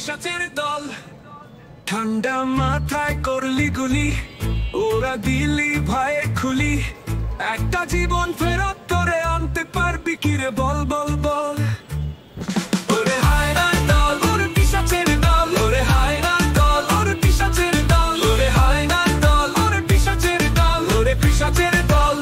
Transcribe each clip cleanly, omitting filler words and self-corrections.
পিশাচের দল। ঠান্ডা মাথায় করলি গুলি, ওরা দিলি ভয়ে খুলি। একটা জীবন ফেরত তোরে আনতে পারবি কি রে, বল বল বল। ওরে হায়নার দল, ওরে পিশাচের দল, ওরে হায়নার দল, ওরে পিশাচের দল, ওরে হায়নার দল, ওরে পিশাচের দল, ওরে পিশাচের দল।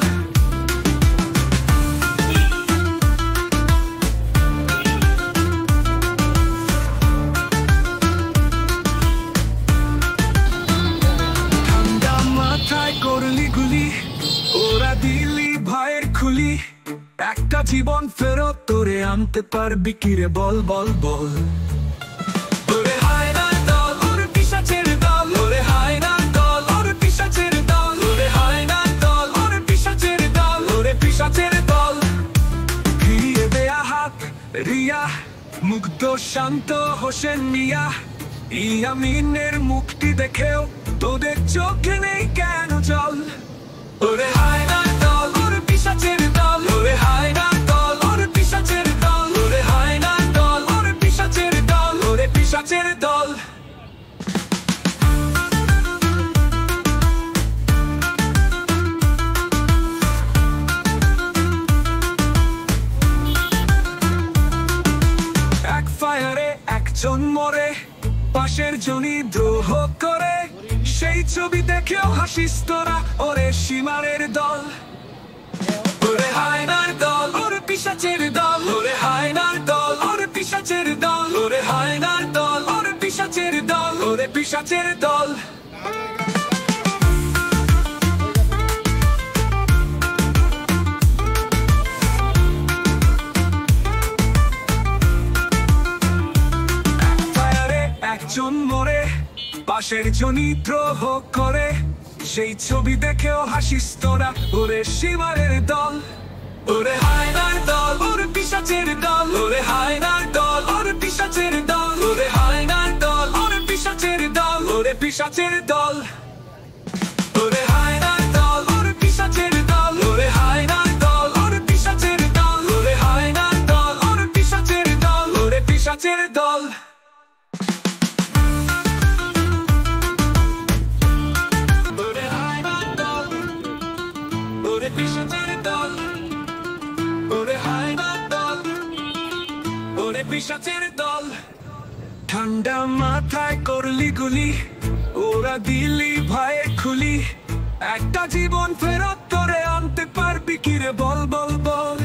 ঠান্ডা মাথায় করলি গুলি, ওরা দিলি ভয়ের খুলি। একটা জীবন ফেরত তোরে আনতে পারবি কি রে, বল বল বল। ওরে হায়নার দল, ওরে পিশাচের দল, ওরে হায়নার দল, ওরে পিশাচের দল, ওরে হায়নার দল, ওরে পিশাচের দল, ওরে পিশাচের দল। ফিরিয়ে দেয়া হাত রিয়া, মুগ্ধ শান্ত হোসেন মিয়া। ইয়ামিনের মুক্তি দেখেও তোদের চোখে নেই কেন জল? ওরে হায়নার দল, ওরে পিশাচের দল, ওরে হায়নার দল, ওরে পিশাচের দল, ওরে হায়নার দল, ওরে পিশাচের দল, ওরে পিশাচের দল। এক ফায়ারে একজন মরে, পাশের জনই দ্রোহ করে। সেই ছবি দেখেও হাসিস তোরা, ওরে সীমারের দল। ওরে হায়নার দল, ওরে পিশাচের দল, ওরে হায়নার দল, ওরে পিশাচের দল, ওরে হায়নার দল, ওরে পিশাচের দল, ওরে পিশাচের দল। ফায়ারে একজন মরে, পাশের জনই দ্রোহ করে। সেই ছবি দেখেও হাসিস তোরা, ওরে সীমারের দল। ওরে হায়নার দল, ওরে পিশাচের দল, ওরে হায়নার দল, ওরে পিশাচের দল, ওরে হায়নার দল, ওরে পিশাচের দল, ওরে পিশাচের দল। ওরে হায়নার দল, ওরে পিশাচের দল, ওরে হায়নার দল, ওরে পিশাচের দল, ওরে হায়নার দল, ওরে পিশাচের দল, ওরে পিশাচের দল। ওরে হায়নার দল, ওরে পিশাচের দল, ওরে হায়নার দল, ওরে পিশাচের দল। ঠান্ডা মাথায় করলি গুলি, ওরা দিলি ভয়ে খুলি। একটা জীবন ফেরত তোরে আনতে পারবি কি রে, বল বল বল।